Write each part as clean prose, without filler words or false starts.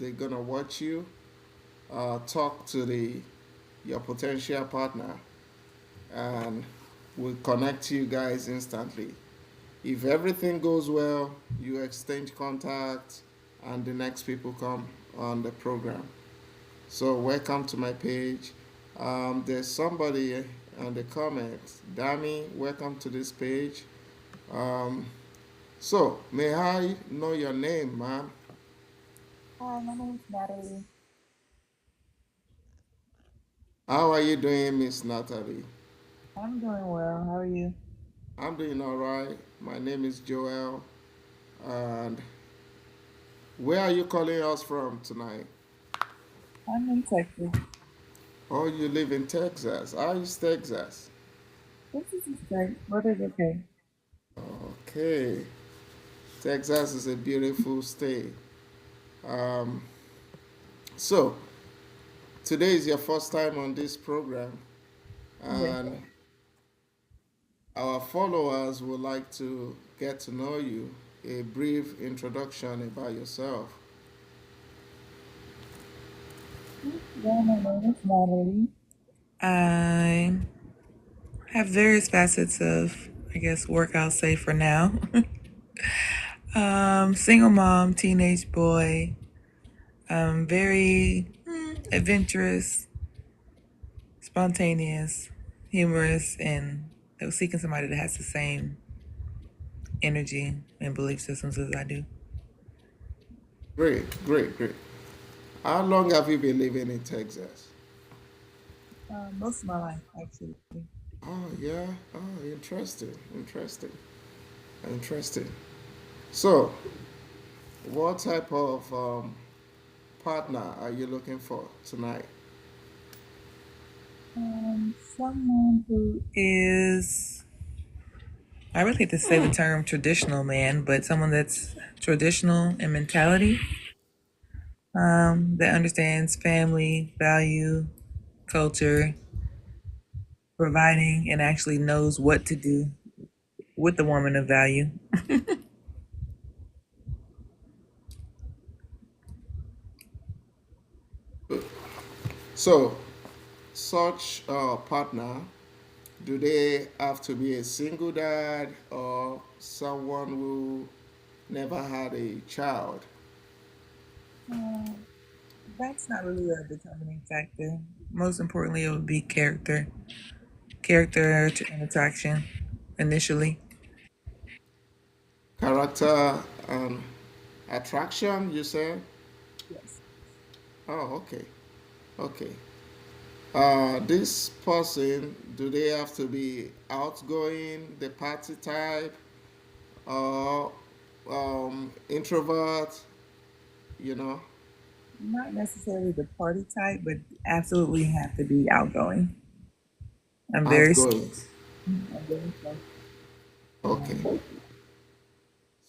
they're gonna watch you talk to the your potential partner, and will connect you guys instantly. If everything goes well, you exchange contact, and the next people come on the program. So welcome to my page. There's somebody on the comments. Dami, welcome to this page. Um, so may I know your name, ma'am? Hi, my name is Natalie. How are you doing, Miss Natalie? I'm doing well. How are you? I'm doing all right. My name is Joel. And where are you calling us from tonight? I'm in Texas. Oh, you live in Texas. How is Texas? Texas is great. Weather's okay. Okay. Texas is a beautiful state. Um, so, today is your first time on this program, Yes. and our followers would like to get to know you. A brief introduction about yourself. Well, my name is Natalie. I have various facets of, I guess, work I'll say for now. Single mom, teenage boy, very adventurous, spontaneous, humorous, and seeking somebody that has the same energy and belief systems as I do. Great, great, great. How long have you been living in Texas? Most of my life, actually. Oh, yeah. Oh, interesting, interesting, interesting. So, what type of partner are you looking for tonight? Someone who is, I really hate to say the term traditional man, but someone that's traditional in mentality, that understands family, value, culture, providing, and actually knows what to do with the woman of value. So, such a partner, do they have to be a single dad or someone who never had a child? Um, that's not really a determining factor. Most importantly, it would be character and attraction initially. Character and attraction, you said? Yes. Oh, okay. Okay. This person, do they have to be outgoing, the party type, or introvert? You know, Not necessarily the party type, but absolutely have to be outgoing. I'm very, outgoing. I'm very Okay. um,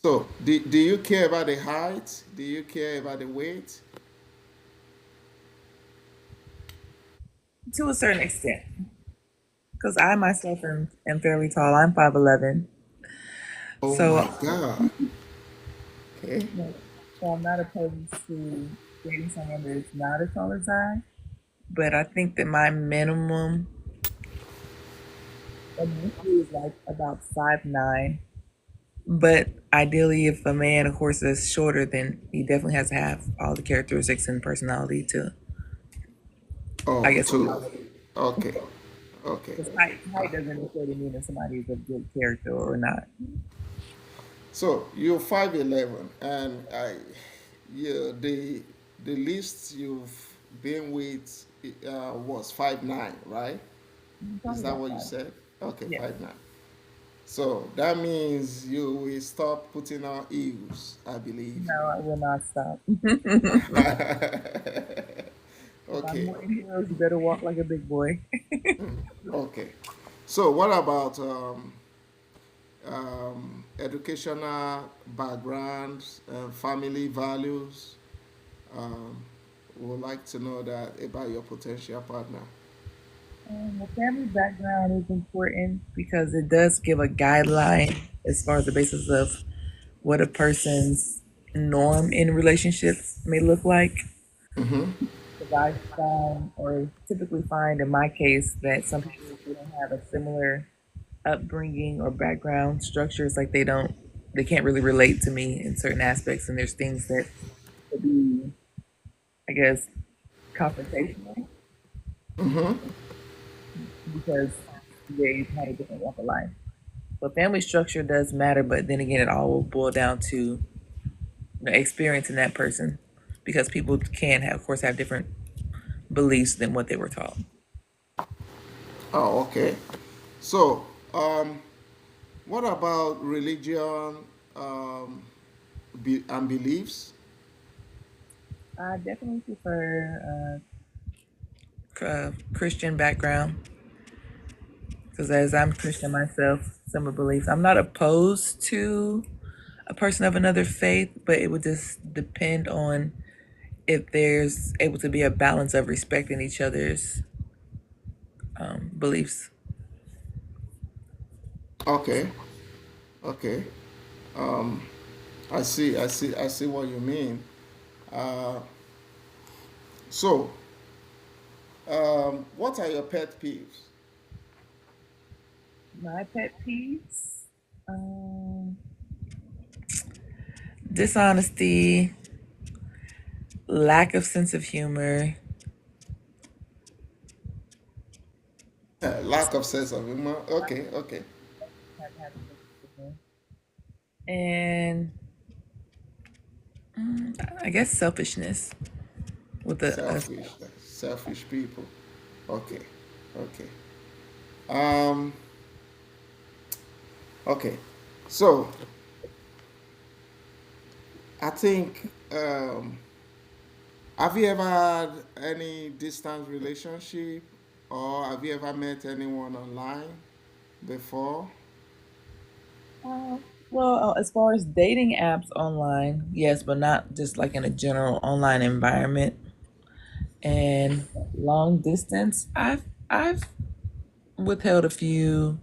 So, do you care about the height? Do you care about the weight? to a certain extent. Because I myself am fairly tall. I'm 5'11". Oh So, my God. Okay. yeah, so I'm not opposed to dating someone that's not as tall as I. But I think that my minimum initially is like about 5'9". But ideally, if a man, of course, is shorter, then he definitely has to have all the characteristics and personality to, I Oh, guess, two. Okay. Okay. because height doesn't necessarily mean that somebody is of good character or not. So you're 5'11", and the least you've been with was 5'9", right? Is Probably that about what you five. said? Okay, Yeah. 5'9". So that means you will stop putting on heels, I believe. No, I will not stop. If I'm Okay, wearing heels, you better walk like a big boy. okay. So what about educational backgrounds and family values? Um, would like to know that about your potential partner. The family background is important because it does give a guideline as far as the basis of what a person's norm in relationships may look like. Mm-hmm. Because I find, or typically find in my case, that some people, if they don't have a similar upbringing or background structures, like they can't really relate to me in certain aspects, and there's things that could be, I guess, confrontational because they've had a different walk of life. But family structure does matter, but then again, it all will boil down to the experience in that person, because people can, have, of course, have different beliefs than what they were taught. Oh, okay. So, what about religion um, and beliefs? I definitely prefer Christian background because as I'm Christian myself, similar beliefs. I'm not opposed to a person of another faith, but it would just depend on if there's able to be a balance of respecting each other's beliefs. Okay, okay. Um, I see what you mean. Uh, so, what are your pet peeves? My pet peeves, um, dishonesty, lack of sense of humor, Lack of sense of humor. Okay, okay. and I guess selfishness with a Selfish, selfish people. Okay, okay. Um, okay. So, I think, have you ever had any distance relationship, or have you ever met anyone online before? As far as dating apps online, yes, but not just like in a general online environment. And long distance, I've withheld a few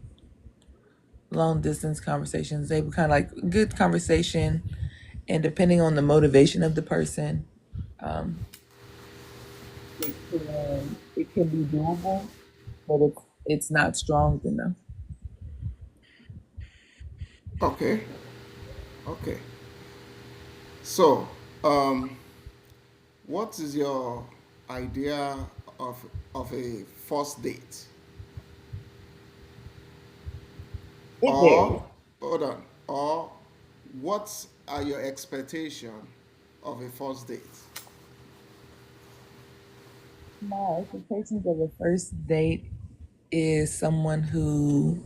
long distance conversations. They were kind of like good conversation, and depending on the motivation of the person, um, it can be doable, but it's not strong enough. Okay, okay. So, um, what is your idea of a first date? It varies. Or, hold on, or what are your expectations of a first date? My expectations of a first date is someone who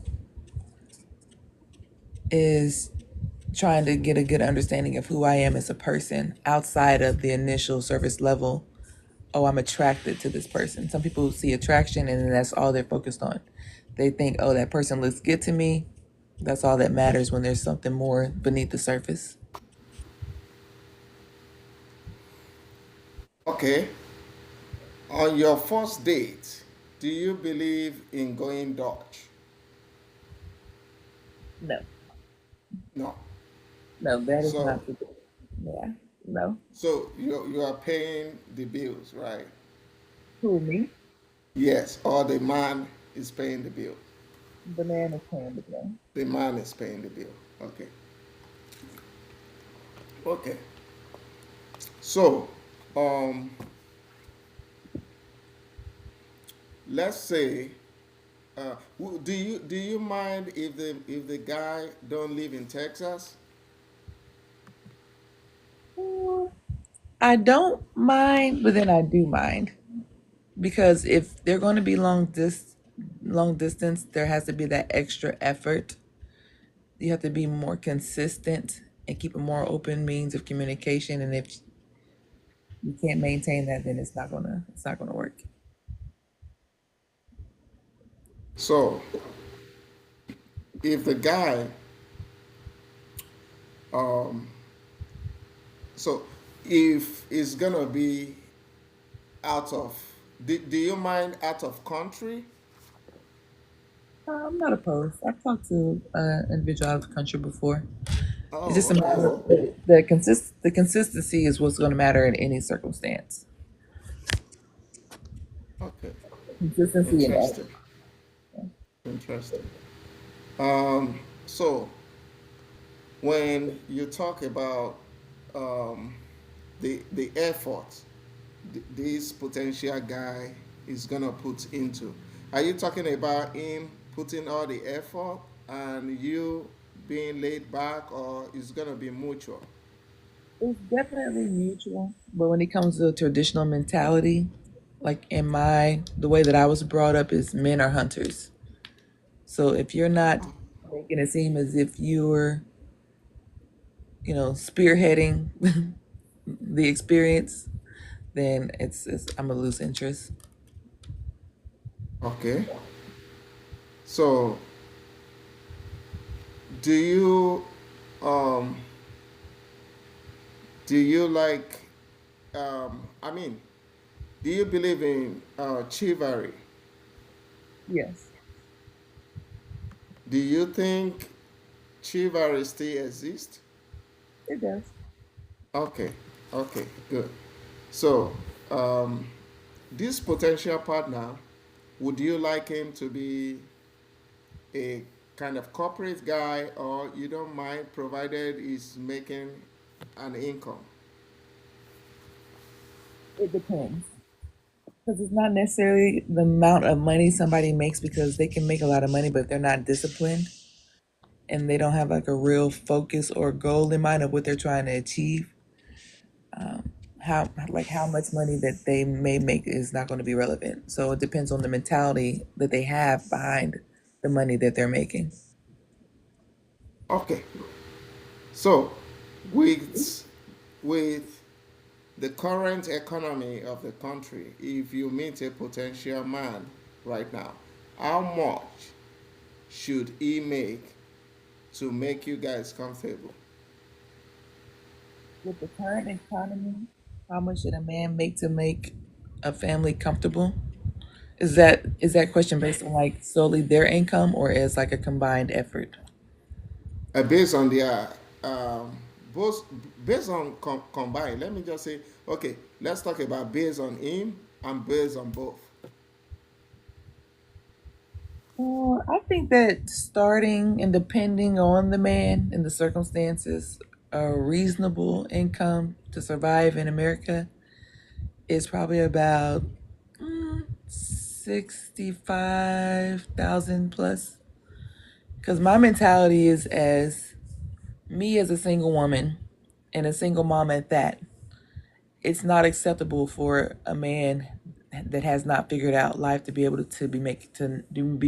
is trying to get a good understanding of who I am as a person outside of the initial surface level. Oh, I'm attracted to this person. Some people see attraction and then that's all they're focused on. They think, oh, that person looks good to me. That's all that matters when there's something more beneath the surface. Okay, on your first date, do you believe in going Dutch? No, No. no, that is So, not the. Yeah, no. you are paying the bills, right? Who, me? Yes, or the man is paying the bill. The man is paying the bill. The man is paying the bill. Okay. Okay. So, um, let's say, do you mind if the guy don't live in Texas? I don't mind, but then I do mind because if they're going to be long distance, there has to be that extra effort. You have to be more consistent and keep a more open means of communication. And if you can't maintain that, then it's not gonna work. So, if the guy, um, so if it's gonna be out of, do you mind out of country? I'm not opposed. I've talked to an individual out of the country before. It's just Oh, a okay. matter of the consistency is what's going to matter in any circumstance. Okay. Consistency and effort. Interesting. Interesting. Um, so when you talk about um, the effort this potential guy is gonna put into, are you talking about him putting all the effort and you being laid back, or is gonna be mutual? It's definitely mutual, but when it comes to the traditional mentality, like in the way that I was brought up is men are hunters. So if you're not making it seem as if you're, spearheading the experience, then it's I'm a lose interest. Okay. So do you um do you like I mean, do you believe in chivalry? Yes, Do you think chivalry still exists? it does. Okay, okay, good. So, um, this potential partner, would you like him to be a kind of corporate guy, or you don't mind provided he's making an income? It depends. Because it's not necessarily the amount of money somebody makes, because they can make a lot of money, but if they're not disciplined and they don't have like a real focus or goal in mind of what they're trying to achieve, how much money that they may make is not going to be relevant. So it depends on the mentality that they have behind the money that they're making. Okay, so with the current economy of the country, if you meet a potential man right now, how much should he to make you guys comfortable? With the current economy, how much should a man make to make a family comfortable? Is that question based on like solely their income or as like a combined effort? Based on their um, both based on combined. Let me just say, okay, let's talk about based on him and based on both. I think that starting and depending on the man and the circumstances, a reasonable income to survive in America is probably about 65,000 plus. Because my mentality is as me as a single woman and a single mom at that, it's not acceptable for a man that has not figured out life to be able to be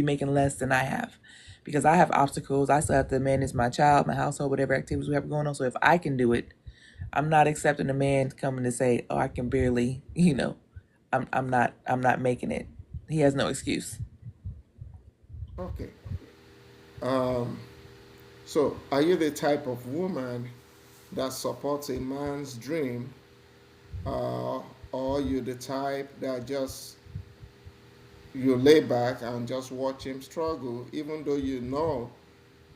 making less than I have, because I have obstacles. I still have to manage my child, my household, whatever activities we have going on. So if I can do it, I'm not accepting a man coming to say, "Oh, I can barely," I'm not making it. He has no excuse. Okay. Um, so, are you the type of woman that supports a man's dream, uh, or you the type that just you lay back and just watch him struggle, even though you know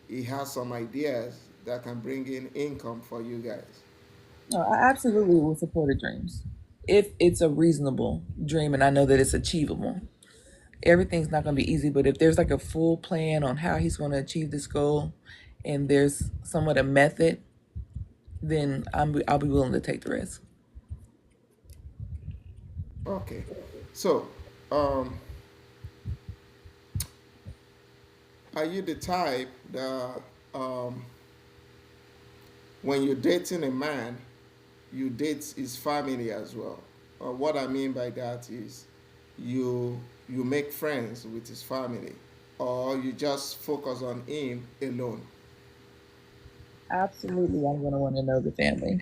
he has some ideas that can bring in income for you guys? No, I absolutely will support the dreams if it's a reasonable dream and I know that it's achievable. Everything's not going to be easy, but if there's like a full plan on how he's going to achieve this goal and there's somewhat a method, then I'll be willing to take the risk. Okay. So, um, are you the type that um, when you're dating a man, you date his family as well? What I mean by that is you make friends with his family, or you just focus on him alone. Absolutely, I'm going to want to know the family,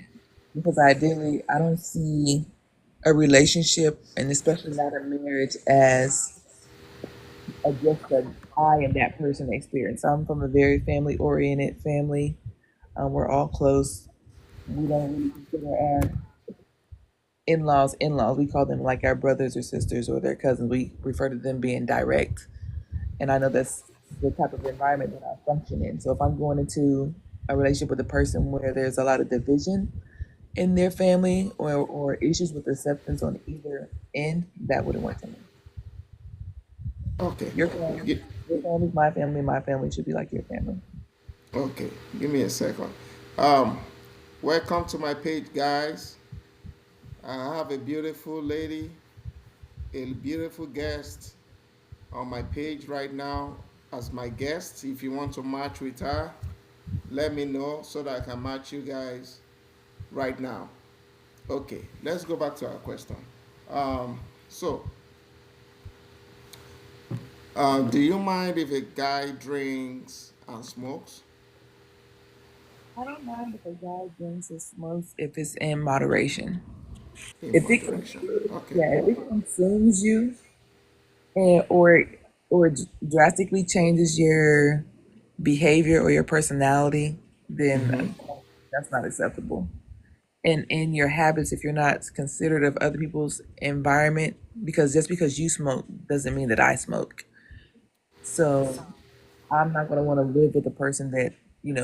because ideally, I don't see a relationship, and especially not a marriage, as just a I am that person experience. I'm from a very family oriented family. We're all close. We don't really consider our in-laws. We call them like our brothers or sisters or their cousins. We refer to them being direct. And I know that's the type of environment that I function in. So if I'm going into a relationship with a person where there's a lot of division in their family or issues with acceptance on either end, that wouldn't work for me. Okay. Your family, Gi- your family's my family should be like your family. okay. Give me a second. Um, Welcome to my page, guys. I have a beautiful lady, a beautiful guest on my page right now as my guest. If you want to match with her, let me know so that I can match you guys right now. Okay, let's go back to our question. Um, so, do you mind if a guy drinks and smokes I don't mind if a guy drinks or smokes if it's in moderation. in If it, moderation? Okay, yeah, if it consumes you and or drastically changes your behavior or your personality, then that's not acceptable. And in your habits, if you're not considerate of other people's environment, because just because you smoke doesn't mean that I smoke. So I'm not going to want to live with a person that,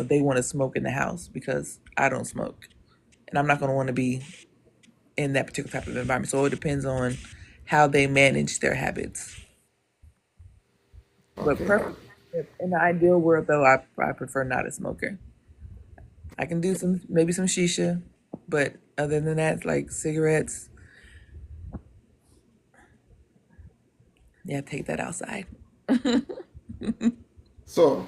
they want to smoke in the house because I don't smoke. And I'm not going to want to be in that particular type of environment. So it depends on how they manage their habits. But okay, in the ideal world, though, I prefer not a smoker. I can do maybe some shisha, but other than that, like cigarettes, yeah, take that outside. so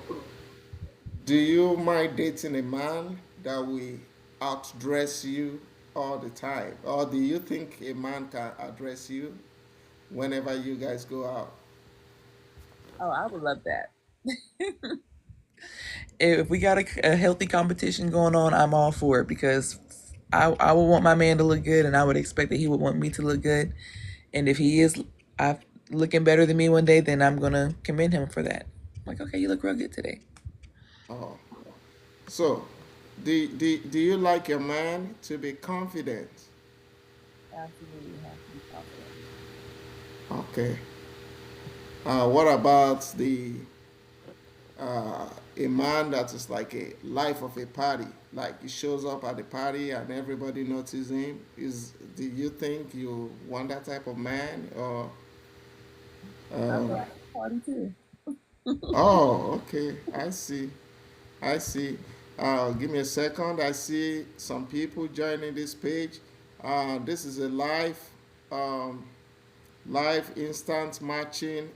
do you mind dating a man that will outdress you all the time? Or do you think a man can address you whenever you guys go out? Oh, I would love that. If we got a healthy competition going on, I'm all for it because I would want my man to look good, and I would expect that he would want me to look good. And if he is looking better than me one day, then I'm gonna commend him for that. Like, okay, you look real good today. Oh, so do you like your man to be confident? Absolutely have to be confident. Okay. What about the uh, a man that is like a life of a party? Like he shows up at the party and everybody notices him. Do you think you want that type of man or? I'm Um, glad to party too. oh, okay. I see. I see. Give me a second. I see some people joining this page. This is a um, live instant matching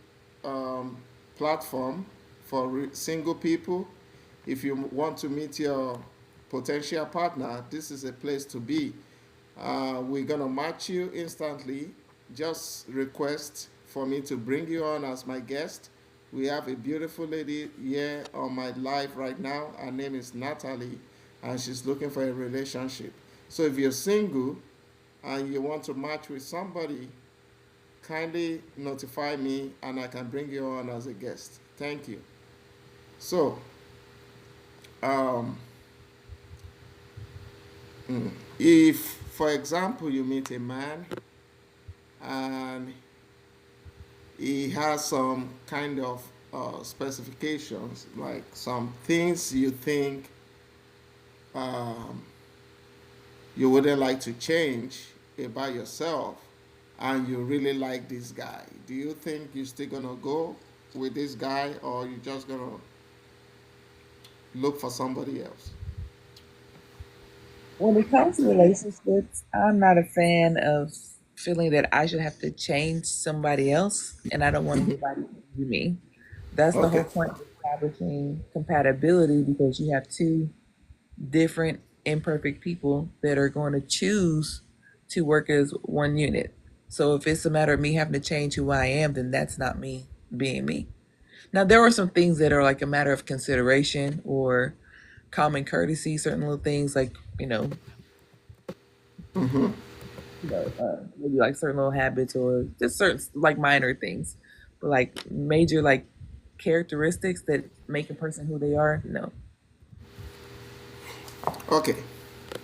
um, platform for single people. If you want to meet your potential partner, this is a place to be. We're gonna match you instantly. Just request for me to bring you on as my guest. We have a beautiful lady here on my live right now. Her name is Natalie, and she's looking for a relationship. So if you're single and you want to match with somebody, kindly notify me and I can bring you on as a guest. Thank you. So, um, if, for example, you meet a man and he has some kind of specifications, like some things you think um, you wouldn't like to change about yourself, and you really like this guy, do you think you're still gonna go with this guy or you just gonna look for somebody else? When it comes to relationships, I'm not a fan of feeling that I should have to change somebody else, and I don't want anybody to be me. That's the Okay. whole point of establishing compatibility because you have two different imperfect people that are going to choose to work as one unit. So if it's a matter of me having to change who I am, then that's not me being me. Now there are some things that are like a matter of consideration or common courtesy, certain little things like, maybe like certain little habits or just certain like minor things. But like major like characteristics that make a person who they are, no. Okay,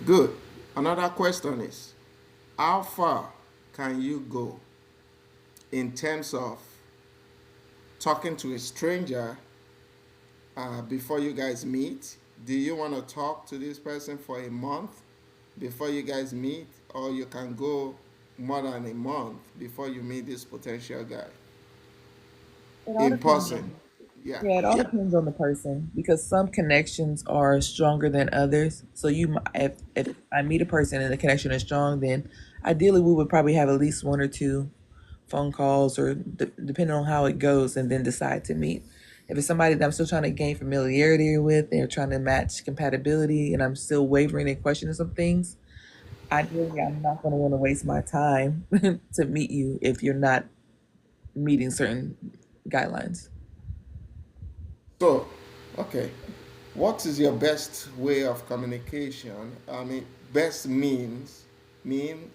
good. Another question is, how far can you go in terms of talking to a stranger before you guys meet? do you want to talk to this person for a month before you guys meet, or you can go more than a month before you meet this potential guy It all in depends. person? Yeah. Yeah, it all depends on the person because some connections are stronger than others. So if I meet a person and the connection is strong, then ideally we would probably have at least one or two phone calls or depending on how it goes, and then decide to meet. If it's somebody that I'm still trying to gain familiarity with, they're trying to match compatibility, and I'm still wavering and questioning some things, ideally I'm not going to want to waste my time to meet you if you're not meeting certain guidelines. So, okay, what is your best way of communication? I mean, best mean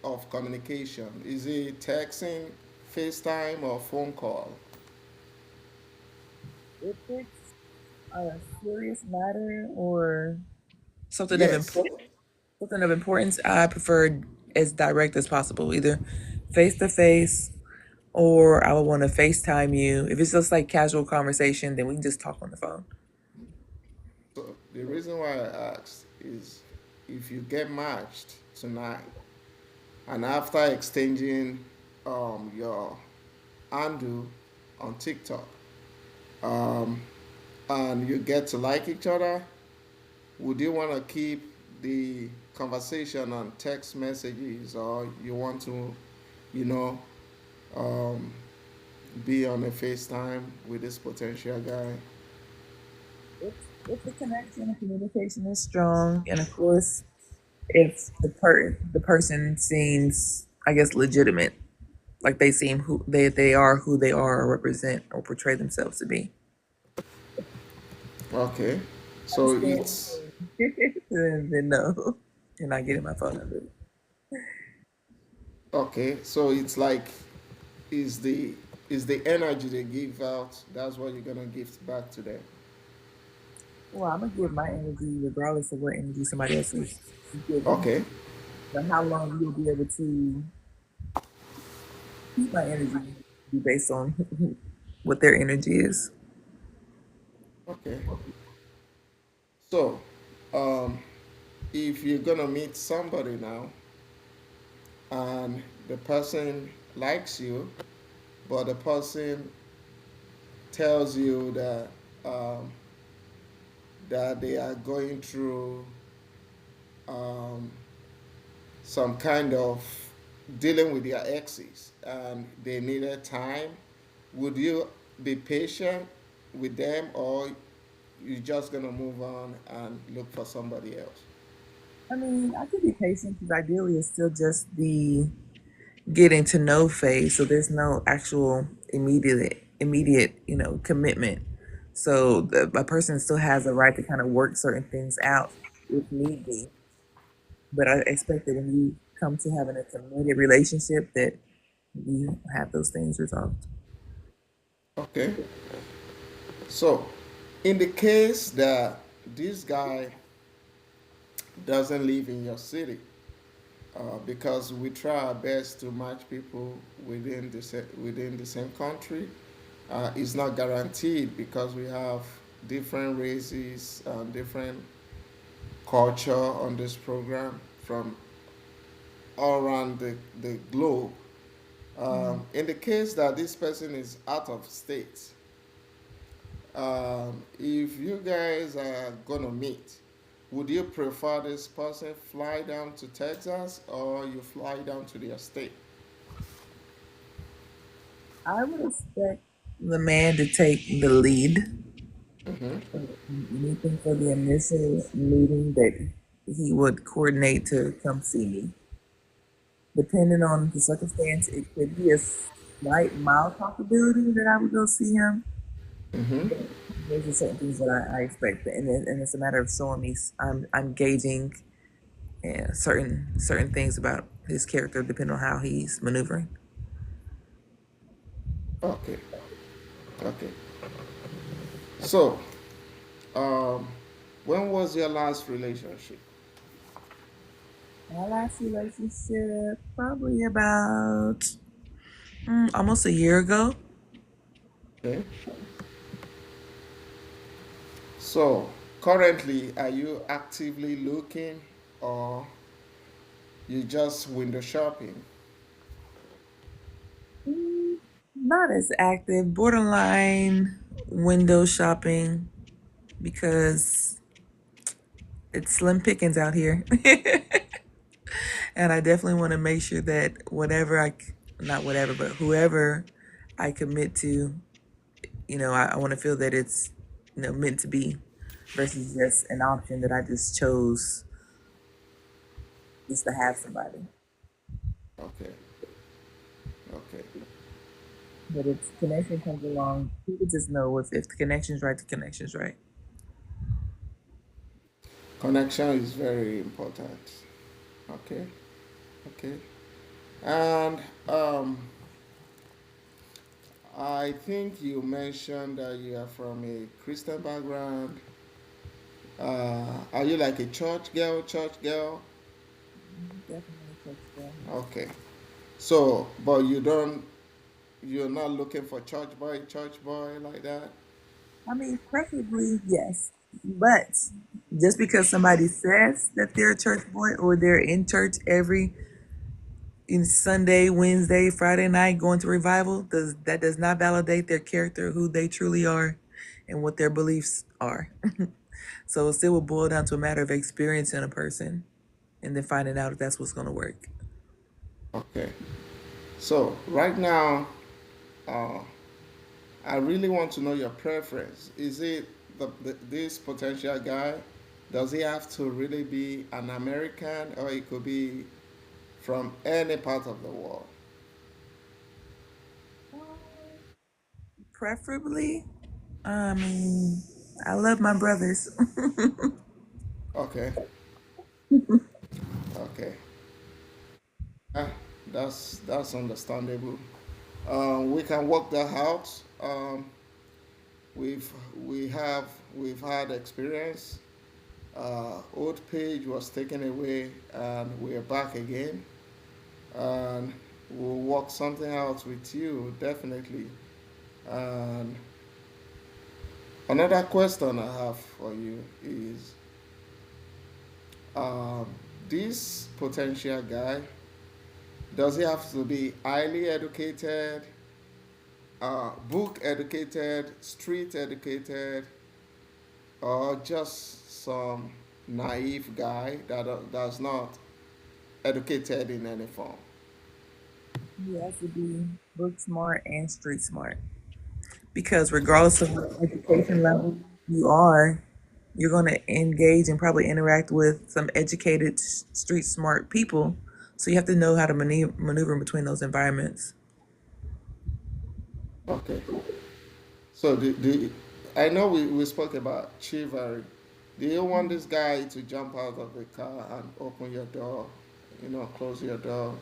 of communication. Is it texting, FaceTime, or phone call? If it's a serious matter or something of Yes. importance, I prefer as direct as possible, either face to face or I would want to FaceTime you. If it's just like casual conversation, then we can just talk on the phone. So the reason why I asked is if you get matched tonight and after exchanging your handle on TikTok, um, and you get to like each other, would you want to keep the conversation on text messages, or you want to, you know, um, be on a FaceTime with this potential guy? If the connection and communication is strong, and of course, if the person seems, I guess, legitimate, like they seem they are who they are or represent or portray themselves to be. Okay, so Understand? it's Then no, you're not getting my phone number. okay. So it's like is the energy they give out, that's what you're gonna give back to them. Well, I'm gonna give my energy regardless of what energy somebody else is giving. Okay. But how long you'll be able to keep my energy will be based on what their energy is. Okay. So um if you're gonna meet somebody now and the person likes you, but the person tells you um, that they are going through um, some kind of dealing with their exes and they needed time, would you be patient with them, or you just gonna move on and look for somebody else? I mean, I could be patient because ideally it's still just the getting to know phase. So there's no actual immediate, commitment. So a person still has a right to kind of work certain things out if need be. But I expect that when you come to having a committed relationship, that you have those things resolved. Okay. So, in the case that this guy doesn't live in your city, because we try our best to match people within the same country, it's not guaranteed because we have different races and different culture on this program from all around the globe. Mhm. In the case that this person is out of state, if you guys are gonna meet, would you prefer this person fly down to Texas or you fly down to their state? I would expect the man to take the lead. Mm-hmm. Anything for the initial meeting that he would coordinate to come see me. Depending on the circumstance, it could be a slight mild possibility that I would go see him. Mm-hmm. There's just certain things that I expect, and it's a matter of showing me I'm gauging certain things about his character depending on how he's maneuvering. Okay. Okay. So, um, when was your last relationship? My last relationship, probably about almost a year ago. Okay. So, Currently, are you actively looking or you just window shopping? Mm, Not as active, borderline window shopping because it's slim pickings out here. And I definitely want to make sure that not whatever, but whoever I commit to, I want to feel that it's, meant to be versus just an option that I just chose just to have somebody. Okay, okay. But if connection comes along, people just know if the connection's right, the connection's right. Connection is very important. Okay, okay. And I think you mentioned that you are from a Christian background. Are you like a church girl? Church girl? Definitely a church girl. Okay. So, but you're not looking for church boy like that? I mean, preferably yes, but just because somebody says that they're a church boy or they're in church every in Sunday, Wednesday, Friday night going to revival, does not validate their character, who they truly are, and what their beliefs are. So it still will boil down to a matter of experiencing a person and then finding out if that's what's going to work. Okay. So, right now, uh, I really want to know your preference. Is it this potential guy? Does he have to really be an American, or he could be from any part of the world? Preferably, I mean, I love my brothers. Okay, okay. Ah, that's understandable. We can work that out. We've we have we've had experience. Old page was taken away, and we're back again. And we'll work something out with you definitely. And another question I have for you is, um, this potential guy, does he have to be highly educated, book educated, street educated, or just some naive guy that's not educated in any form? He has to be book smart and street smart because regardless of what education Okay. level you are, you're going to engage and probably interact with some educated, street smart people. So you have to know how to maneuver in between those environments. Okay. So I know we spoke about chivalry. Do you want this guy to jump out of the car and open your door, close your door,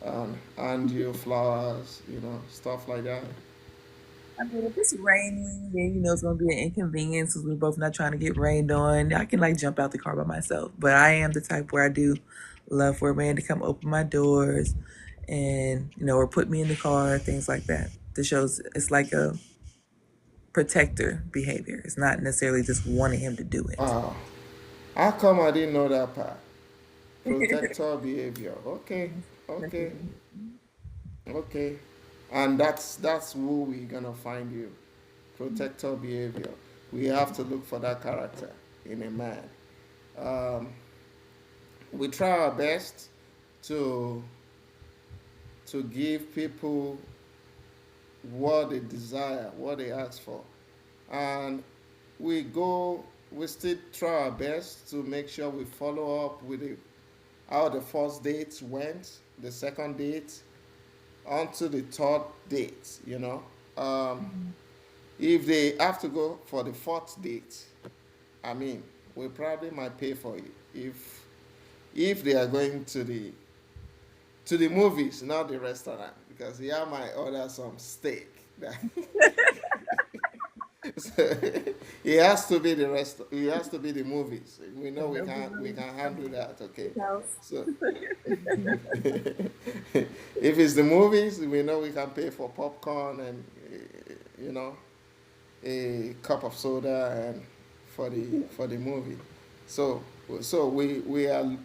and hand you flowers, stuff like that? I mean, if it's raining, then it's gonna be an inconvenience because we're both not trying to get rained on. I can like jump out the car by myself, but I am the type where I do love for a man to come open my doors, and or put me in the car, things like that. This shows it's like a protector behavior. It's not necessarily just wanting him to do it. Wow. How come I didn't know that part? Protector behavior. Okay. Yes, Okay. protector. Okay. And that's who we're gonna find you. Protector behavior. We have to look for that character in a man. Um, we try our best to give people what they desire, what they ask for, and we still try our best to make sure we follow up with how the first date went, the second date, onto the third date. Mhm. If they have to go for the fourth date, I mean, we probably might pay for it if they are going to the movies, not the restaurant, because here might order some steak. So, it has to be the rest. It has to be the movies. We know No we balloons, can no handle that. Okay, house. so if it's the movies, we know we can pay for popcorn and you know a cup of soda and for the movie. So we are